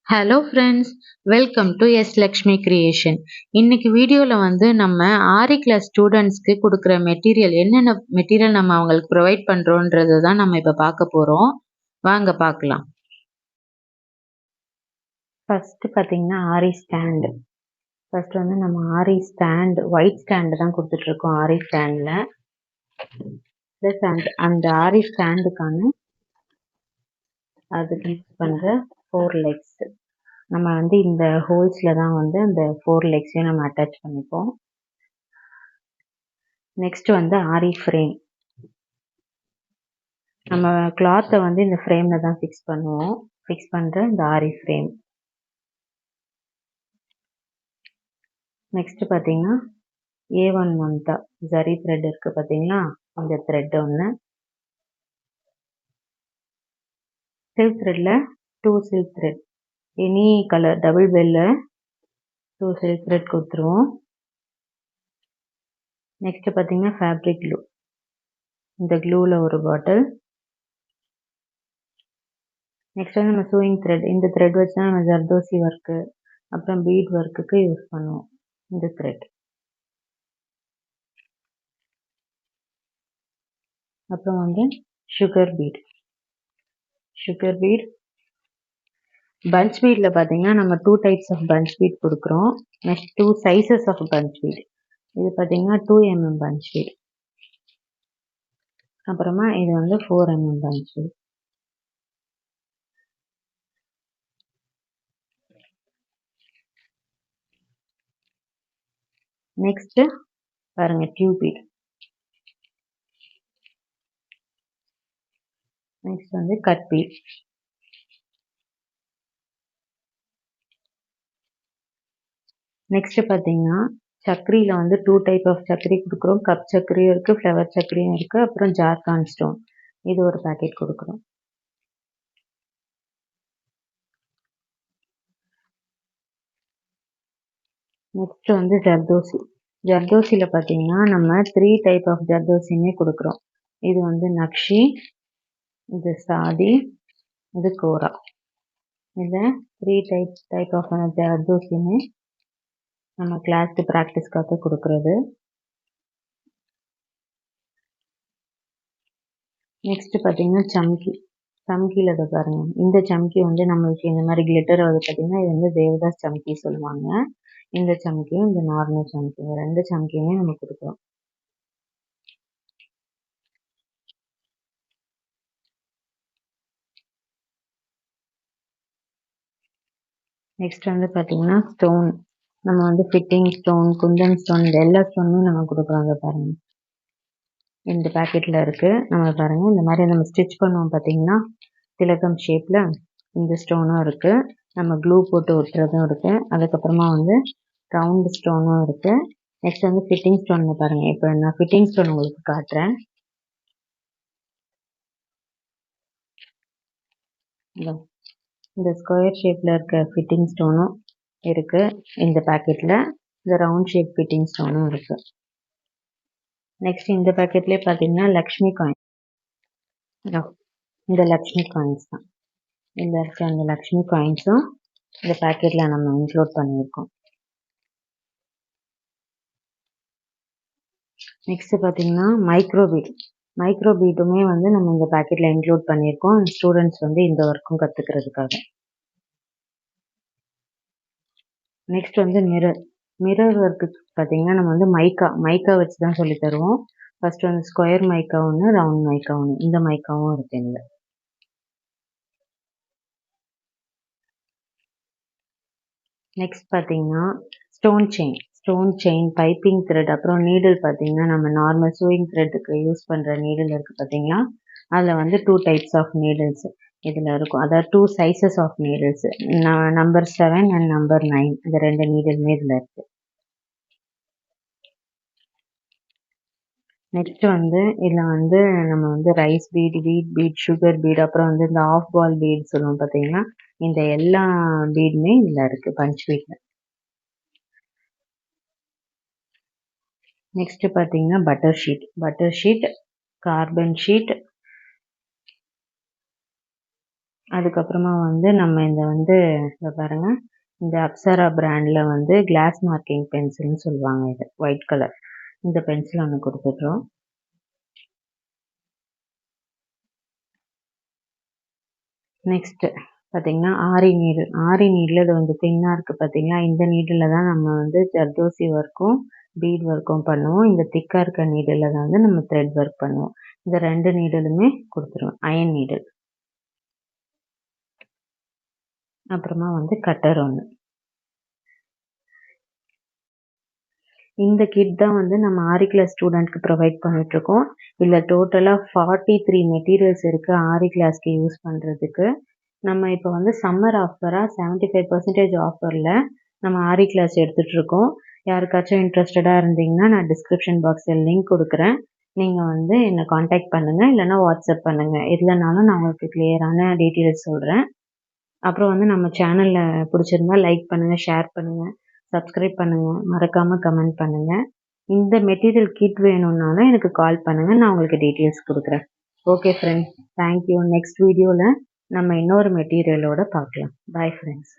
Hello friends, welcome to S Lakshmi creation. இன்னைக்கு வீடியோவில் வந்து நம்ம ஆரி கிளாஸ் ஸ்டூடெண்ட்ஸ்க்கு கொடுக்குற மெட்டீரியல் என்னென்ன மெட்டீரியல் நம்ம அவங்களுக்கு ப்ரொவைட் பண்ணுறோன்றது தான் நம்ம இப்போ பார்க்க போகிறோம். வாங்க பார்க்கலாம். ஃபஸ்ட்டு பார்த்தீங்கன்னா ஆரி ஸ்டாண்டு. ஃபஸ்ட்டு வந்து நம்ம ஆரி ஸ்டாண்ட் ஒயிட் ஸ்டாண்டு தான் கொடுத்துட்ருக்கோம் ஆரி ஸ்டாண்டில். ப்ளஸ் அந்த ஆரி ஸ்டாண்டுக்கான அதுக்கு யூஸ் பண்ணுற 4 லெக்ஸ். நம்ம வந்து இந்த ஹோல்ஸில் தான் வந்து அந்த 4 லெக்ஸையும் நம்ம அட்டாச் பண்ணிப்போம். நெக்ஸ்ட் வந்து ஆரி ஃப்ரேம். நம்ம கிளாத்தை வந்து இந்த ஃப்ரேமில் தான் ஃபிக்ஸ் பண்ணுவோம். ஃபிக்ஸ் பண்ணுற இந்த ஆரி ஃப்ரேம். நெக்ஸ்ட் பார்த்தீங்கன்னா A1 மந்தா ஜரி த்ரெட் இருக்குது பார்த்தீங்களா, அந்த த்ரெட் ஒன்று. சில்க் த்ரெட்டில் 2 silk thread, any colour double பெல்லில் 2 சில்க் த்ரெட் கொடுத்துருவோம். நெக்ஸ்ட் பார்த்தீங்கன்னா ஃபேப்ரிக் க்ளூ. இந்த க்ளூவில் ஒரு பாட்டில். நெக்ஸ்ட் வந்து நம்ம சூயிங் த்ரெட். இந்த த்ரெட் வச்சு தான் நம்ம ஜர்தோசி ஒர்க்கு அப்புறம் பீட் ஒர்க்குக்கு யூஸ் பண்ணுவோம் இந்த த்ரெட். அப்புறம் வந்து sugar bead. Sugar bead punch பீடில் பார்த்தீங்கன்னா நம்ம 2 டைப்ஸ் ஆஃப் பஞ்ச் பீட் கொடுக்குறோம். Next 2 sizes of punch bead. இது பார்த்தீங்கன்னா 2 mm பஞ்ச் பீட். அப்புறமா இது வந்து 4 mm பஞ்ச் பீட். நெக்ஸ்ட் பாருங்க டியூப் பீட். நெக்ஸ்ட் வந்து கட் பீட். நெக்ஸ்ட் பார்த்தீங்கன்னா சக்கரியில் வந்து 2 டைப் ஆஃப் சக்கரி கொடுக்குறோம். கப் சக்கரியும் இருக்குது, ஃப்ளவர் சக்கரியும் இருக்குது. அப்புறம் ஜார்கான் ஸ்டோன், இது ஒரு பேக்கெட் கொடுக்குறோம். நெக்ஸ்ட் வந்து ஜர்தோசி. ஜர்தோசியில் பார்த்தீங்கன்னா நம்ம 3 டைப் ஆஃப் ஜர்தோசியுமே கொடுக்குறோம். இது வந்து நக்ஷி, இது சாதி, இது கோரா. இதில் 3 டைப் ஆஃப் ஜர்தோசியுமே நம்ம கிளாஸ்க்கு ப்ராக்டிஸ்க்காக கொடுக்குறது. நெக்ஸ்ட் பார்த்தீங்கன்னா சம்கி. சம்கியில் இதை பாருங்கள். இந்த சம்கி வந்து நம்மளுக்கு இந்த மாதிரி கிளிட்டர் வந்து பார்த்தீங்கன்னா இது வந்து தேவதாஸ் சம்கி சொல்லுவாங்க. இந்த சம்கியும் இந்த நார்மல் சம்கி, இந்த 2 சம்கியுமே நம்ம கொடுக்குறோம். நெக்ஸ்ட் வந்து பார்த்தீங்கன்னா ஸ்டோன். நம்ம வந்து ஃபிட்டிங் ஸ்டோன், குந்தன் ஸ்டோன், இந்த எல்லா ஸ்டோனுமே நம்ம கொடுக்குறோம். அதை பாருங்கள், இந்த பேக்கெட்டில் இருக்குது. நம்ம பாருங்கள் இந்த மாதிரி நம்ம ஸ்டிச் பண்ணுவோம் பார்த்தீங்கன்னா திலகம் ஷேப்பில் இந்த ஸ்டோனும் இருக்குது. நம்ம க்ளூ போட்டு ஒட்டுறதும் இருக்குது. அதுக்கப்புறமா வந்து ரவுண்டு ஸ்டோனும் இருக்குது. நெக்ஸ்ட் வந்து ஃபிட்டிங் ஸ்டோன் பாருங்கள். இப்போ நான் ஃபிட்டிங் ஸ்டோன் உங்களுக்கு காட்டுறேன். இந்த ஸ்கொயர் ஷேப்பில் இருக்க ஃபிட்டிங் ஸ்டோனும் இருக்குது இந்த பேக்கெட்டில். இந்த ரவுண்ட் ஷேப் ஃபிட்டிங் ஸ்டோனும் இருக்குது. நெக்ஸ்ட் இந்த பேக்கெட்லேயே பார்த்தீங்கன்னா லக்ஷ்மி காயின். இந்த லக்ஷ்மி காயின்ஸ் தான். இதில் இருக்க அந்த லக்ஷ்மி காயின்ஸும் இந்த பேக்கெட்டில் நம்ம இன்க்ளூட் பண்ணியிருக்கோம். நெக்ஸ்ட் பார்த்தீங்கன்னா மைக்ரோபீட். மைக்ரோபீட்டுமே வந்து நம்ம இந்த பேக்கெட்டில் இன்க்ளூட் பண்ணியிருக்கோம், ஸ்டூடெண்ட்ஸ் வந்து இந்த ஒர்க்கும் கற்றுக்கிறதுக்காக. நெக்ஸ்ட் வந்து மிரர். மிரர் ஒர்க்குக்கு பார்த்தீங்கன்னா நம்ம வந்து மைக்கா வச்சு தான் சொல்லி தருவோம். ஃபர்ஸ்ட் வந்து ஸ்கொயர் மைக்கா ஒன்று, ரவுண்ட் மைக்கா ஒன்று, இந்த மைக்காவும் இருக்கு இதில். நெக்ஸ்ட் பார்த்தீங்கன்னா ஸ்டோன் செயின், பைப்பிங் த்ரெட், அப்புறம் நீடில் பார்த்தீங்கன்னா நம்ம நார்மல் சூயிங் த்ரெட்டுக்கு யூஸ் பண்ணுற நீடில் இருக்குது பார்த்தீங்களா, அதில் வந்து 2 டைப்ஸ் ஆஃப் நீடில்ஸ் இதில் இருக்கும். அதாவது 2 sizes of needles, number 7 and number 9, இந்த 2 நீடிலுமே இதில் இருக்குது. நெக்ஸ்ட் வந்து இதில் வந்து நம்ம வந்து rice bead, wheat bead, sugar bead, அப்புறம் வந்து இந்த ஆஃப் பால் பீட் சொல்லுவோம் பார்த்தீங்கன்னா, இந்த எல்லா பீடுமே இதில் இருக்குது பஞ்ச் பீட்டில். நெக்ஸ்ட் பார்த்தீங்கன்னா பட்டர் ஷீட், கார்பன் ஷீட், அதுக்கப்புறமா வந்து நம்ம இதை பாருங்க, இந்த அப்சரா பிராண்டில் வந்து கிளாஸ் மார்க்கிங் பென்சில்னு சொல்லுவாங்க. இது ஒயிட் கலர் இந்த பென்சில் ஒன்று கொடுத்துட்றோம். நெக்ஸ்ட்டு பார்த்தீங்கன்னா ஆரி நீடில் இது வந்து தின்னாக இருக்குது பார்த்தீங்களா. இந்த நீடில் தான் நம்ம வந்து ஜர்தோசி ஒர்க்கும் பீட் ஒர்க்கும் பண்ணுவோம். இந்த திக்காக இருக்க நீடில் தான் வந்து நம்ம த்ரெட் ஒர்க் பண்ணுவோம். இந்த 2 நீடலுமே கொடுத்துருவோம். Iron needle. அப்புறமா வந்து கட்டர் ஒன்று. இந்த கிட் தான் வந்து நம்ம ஆரி கிளாஸ் ஸ்டூடெண்ட்க்கு ப்ரொவைட் பண்ணிகிட்ருக்கோம். இதில் டோட்டலாக 43 மெட்டீரியல்ஸ் இருக்குது ஆரி கிளாஸ்க்கு யூஸ் பண்ணுறதுக்கு. நம்ம இப்போ வந்து சம்மர் ஆஃபராக 75% ஆஃபரில் நம்ம ஆரி கிளாஸ் எடுத்துகிட்ருக்கோம். யாருக்காச்சும் இன்ட்ரெஸ்டடாக இருந்தீங்கன்னா நான் டிஸ்கிரிப்ஷன் பாக்ஸில் லிங்க் கொடுக்குறேன். நீங்கள் வந்து என்னை காண்டாக்ட் பண்ணுங்கள், இல்லைனா வாட்ஸ்அப் பண்ணுங்கள். எதுலனாலும் நான் உங்களுக்கு கிளியரான டீட்டெயில்ஸ் சொல்கிறேன். அப்புறம் வந்து நம்ம சேனலில் பிடிச்சிருந்தா லைக் பண்ணுங்கள், ஷேர் பண்ணுங்கள், சப்ஸ்கிரைப் பண்ணுங்கள், மறக்காமல் கமெண்ட் பண்ணுங்கள். இந்த மெட்டீரியல் கிட் வேணும்னாலும் எனக்கு கால் பண்ணுங்கள், நான் உங்களுக்கு டீட்டெயில்ஸ் கொடுக்குறேன். Okay friends, thank you. நெக்ஸ்ட் வீடியோவில் நம்ம இன்னொரு மெட்டீரியலோட பார்க்கலாம். Bye friends.